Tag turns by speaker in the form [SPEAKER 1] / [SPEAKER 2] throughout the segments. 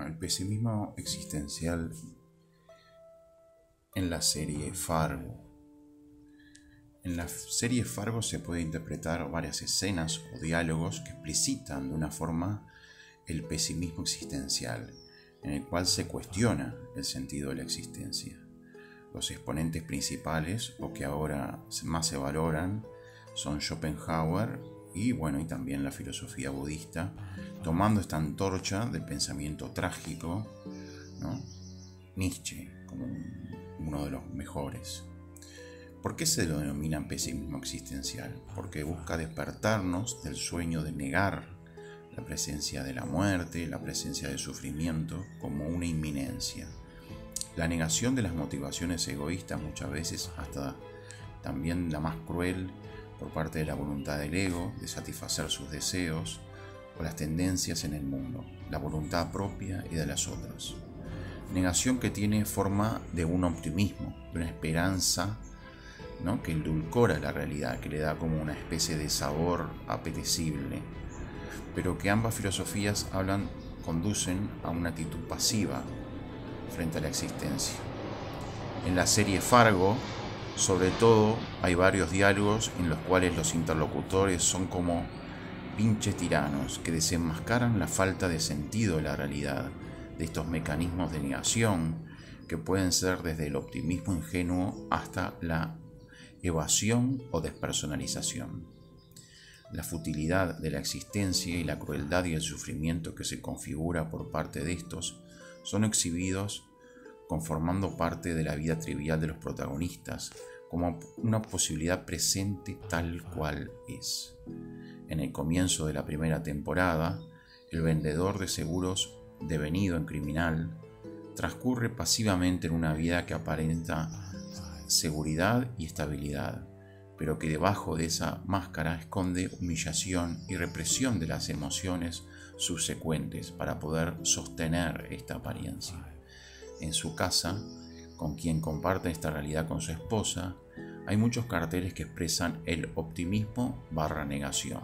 [SPEAKER 1] Bueno, el pesimismo existencial en la serie Fargo. En la serie Fargo se puede interpretar varias escenas o diálogos que explicitan de una forma el pesimismo existencial, en el cual se cuestiona el sentido de la existencia. Los exponentes principales, o que ahora más se valoran, son Schopenhauer y también la filosofía budista, tomando esta antorcha del pensamiento trágico, ¿no? Nietzsche como uno de los mejores. ¿Por qué se lo denomina pesimismo existencial? Porque busca despertarnos del sueño de negar la presencia de la muerte, la presencia del sufrimiento como una inminencia. La negación de las motivaciones egoístas, muchas veces hasta también la más cruel, por parte de la voluntad del ego de satisfacer sus deseos o las tendencias en el mundo, la voluntad propia y de las otras. Negación que tiene forma de un optimismo, de una esperanza, ¿no?, que endulcora la realidad, que le da como una especie de sabor apetecible, pero que ambas filosofías conducen a una actitud pasiva frente a la existencia. En la serie Fargo, sobre todo, hay varios diálogos en los cuales los interlocutores son como pinches tiranos que desenmascaran la falta de sentido de la realidad, de estos mecanismos de negación que pueden ser desde el optimismo ingenuo hasta la evasión o despersonalización. La futilidad de la existencia y la crueldad y el sufrimiento que se configura por parte de estos son exhibidos conformando parte de la vida trivial de los protagonistas, como una posibilidad presente tal cual es. En el comienzo de la primera temporada, el vendedor de seguros, devenido en criminal, transcurre pasivamente en una vida que aparenta seguridad y estabilidad, pero que debajo de esa máscara esconde humillación y represión de las emociones subsecuentes para poder sostener esta apariencia. En su casa, con quien comparte esta realidad con su esposa, hay muchos carteles que expresan el optimismo / negación.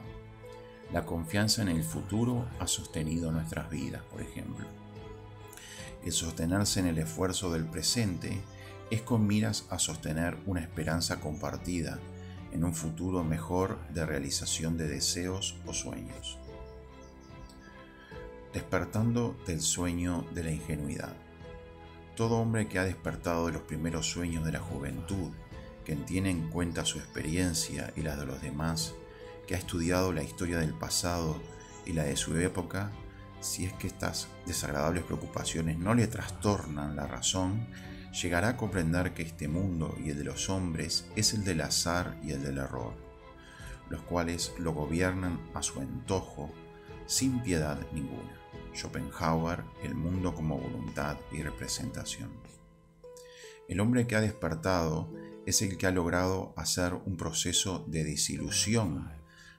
[SPEAKER 1] La confianza en el futuro ha sostenido nuestras vidas, por ejemplo. El sostenerse en el esfuerzo del presente es con miras a sostener una esperanza compartida en un futuro mejor de realización de deseos o sueños. Despertando del sueño de la ingenuidad. Todo hombre que ha despertado de los primeros sueños de la juventud, que tiene en cuenta su experiencia y la de los demás, que ha estudiado la historia del pasado y la de su época, si es que estas desagradables preocupaciones no le trastornan la razón, llegará a comprender que este mundo y el de los hombres es el del azar y el del error, los cuales lo gobiernan a su antojo, sin piedad ninguna. Schopenhauer, El mundo como voluntad y representación. El hombre que ha despertado es el que ha logrado hacer un proceso de desilusión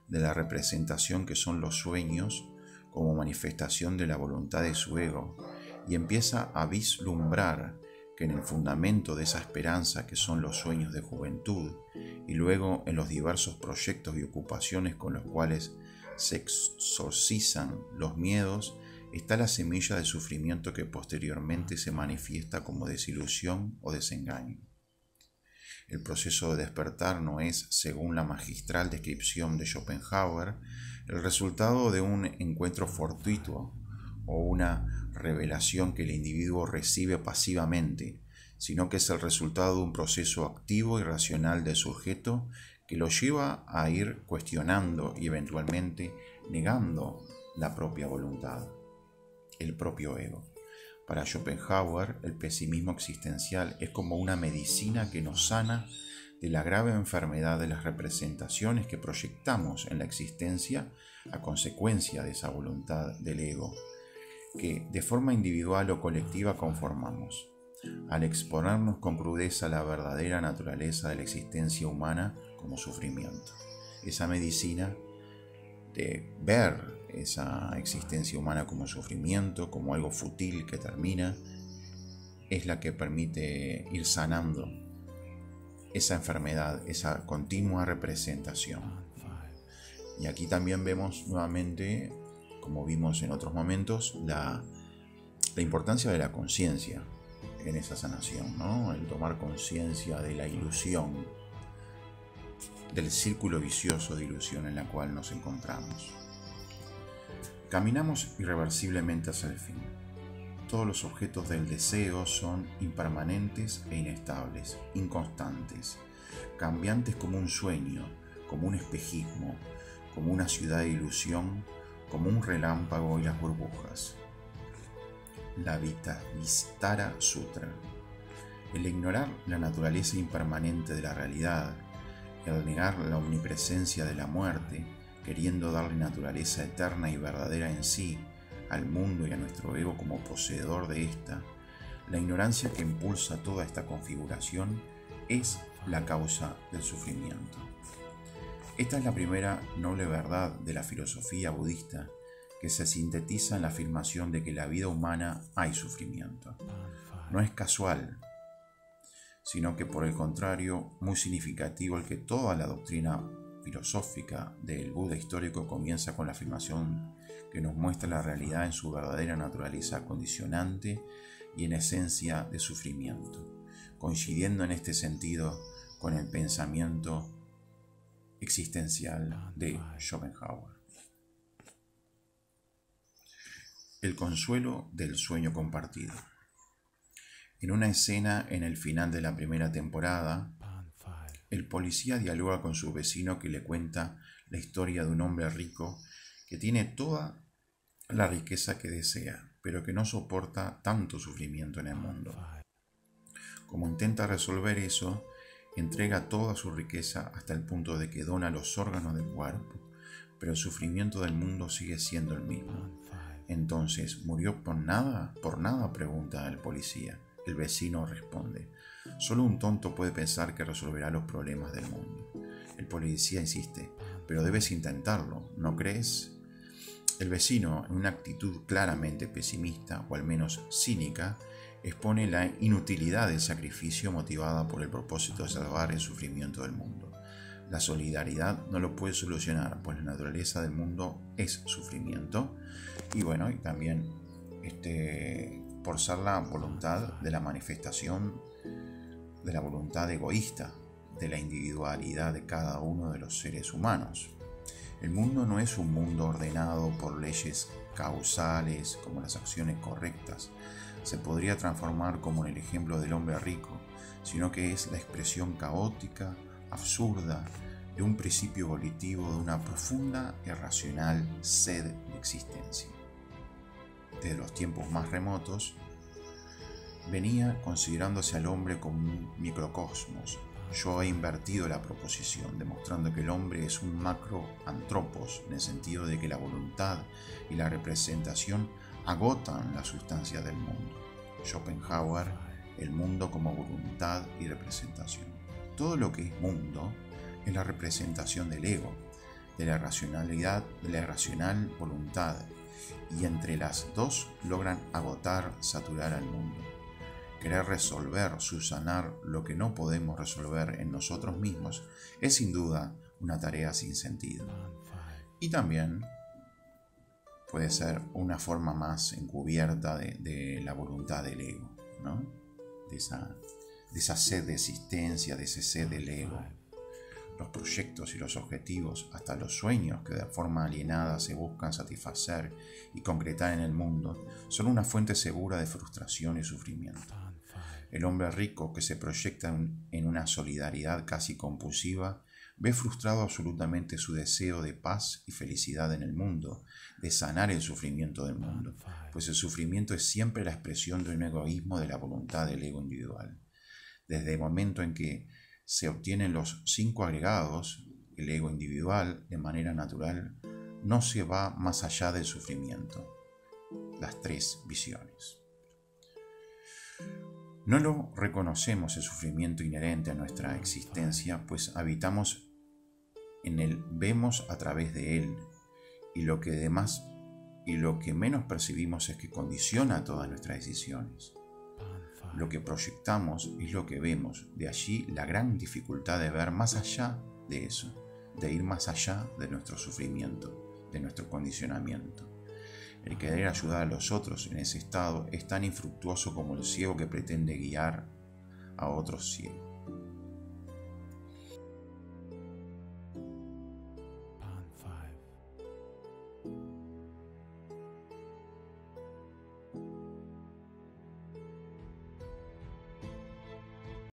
[SPEAKER 1] de la representación que son los sueños como manifestación de la voluntad de su ego, y empieza a vislumbrar que en el fundamento de esa esperanza que son los sueños de juventud, y luego en los diversos proyectos y ocupaciones con los cuales se exorcizan los miedos, está la semilla de sufrimiento que posteriormente se manifiesta como desilusión o desengaño. El proceso de despertar no es, según la magistral descripción de Schopenhauer, el resultado de un encuentro fortuito o una revelación que el individuo recibe pasivamente, sino que es el resultado de un proceso activo y racional del sujeto que lo lleva a ir cuestionando y eventualmente negando la propia voluntad, el propio ego. Para Schopenhauer, el pesimismo existencial es como una medicina que nos sana de la grave enfermedad de las representaciones que proyectamos en la existencia a consecuencia de esa voluntad del ego, que de forma individual o colectiva conformamos. Al exponernos con crudeza la verdadera naturaleza de la existencia humana como sufrimiento. Esa medicina de ver esa existencia humana como sufrimiento, como algo fútil que termina, es la que permite ir sanando esa enfermedad, esa continua representación. Y aquí también vemos nuevamente, como vimos en otros momentos, la La importancia de la conciencia en esa sanación, ¿no? El tomar conciencia de la ilusión, del círculo vicioso de ilusión en la cual nos encontramos. Caminamos irreversiblemente hacia el fin. Todos los objetos del deseo son impermanentes e inestables, inconstantes, cambiantes como un sueño, como un espejismo, como una ciudad de ilusión, como un relámpago y las burbujas. La Vistara Sutra. El ignorar la naturaleza impermanente de la realidad, el negar la omnipresencia de la muerte, queriendo darle naturaleza eterna y verdadera en sí, al mundo y a nuestro ego como poseedor de esta, la ignorancia que impulsa toda esta configuración es la causa del sufrimiento. Esta es la primera noble verdad de la filosofía budista que se sintetiza en la afirmación de que en la vida humana hay sufrimiento. No es casual, sino que por el contrario, muy significativo el que toda la doctrina filosófica del Buda histórico comienza con la afirmación que nos muestra la realidad en su verdadera naturaleza condicionante y en esencia de sufrimiento, coincidiendo en este sentido con el pensamiento existencial de Schopenhauer. El consuelo del sueño compartido. En una escena en el final de la primera temporada, el policía dialoga con su vecino que le cuenta la historia de un hombre rico que tiene toda la riqueza que desea, pero que no soporta tanto sufrimiento en el mundo. Como intenta resolver eso, entrega toda su riqueza hasta el punto de que dona los órganos del cuerpo, pero el sufrimiento del mundo sigue siendo el mismo. Entonces, ¿murió por nada? ¿Por nada?, pregunta el policía. El vecino responde: solo un tonto puede pensar que resolverá los problemas del mundo. El policía insiste: pero debes intentarlo, ¿no crees? El vecino, en una actitud claramente pesimista, o al menos cínica, expone la inutilidad del sacrificio motivada por el propósito de salvar el sufrimiento del mundo. La solidaridad no lo puede solucionar, pues la naturaleza del mundo es sufrimiento. Y bueno, y también por ser la voluntad de la manifestación de la voluntad egoísta, de la individualidad de cada uno de los seres humanos. El mundo no es un mundo ordenado por leyes causales como las acciones correctas. Se podría transformar como en el ejemplo del hombre rico, sino que es la expresión caótica, absurda, de un principio volitivo de una profunda y racional sed de existencia. Desde los tiempos más remotos, venía considerándose al hombre como un microcosmos. Yo he invertido la proposición, demostrando que el hombre es un macroantropos, en el sentido de que la voluntad y la representación agotan la sustancia del mundo. Schopenhauer, el mundo como voluntad y representación. Todo lo que es mundo es la representación del ego, de la racionalidad, de la irracional voluntad, y entre las dos logran agotar, saturar al mundo. Querer resolver, subsanar lo que no podemos resolver en nosotros mismos es sin duda una tarea sin sentido. Y también puede ser una forma más encubierta de la voluntad del ego, ¿no? De esa sed de existencia, de ese sed del ego. Los proyectos y los objetivos, hasta los sueños que de forma alienada se buscan satisfacer y concretar en el mundo, son una fuente segura de frustración y sufrimiento. El hombre rico que se proyecta en una solidaridad casi compulsiva ve frustrado absolutamente su deseo de paz y felicidad en el mundo, de sanar el sufrimiento del mundo, pues el sufrimiento es siempre la expresión de un egoísmo de la voluntad del ego individual. Desde el momento en que se obtienen los 5 agregados, el ego individual, de manera natural, no se va más allá del sufrimiento. Las 3 visiones. No lo reconocemos el sufrimiento inherente a nuestra existencia, pues habitamos en él, vemos a través de él, y lo que menos percibimos es que condiciona todas nuestras decisiones. Lo que proyectamos es lo que vemos, de allí la gran dificultad de ver más allá de eso, de ir más allá de nuestro sufrimiento, de nuestro condicionamiento. El querer ayudar a los otros en ese estado es tan infructuoso como el ciego que pretende guiar a otros ciegos.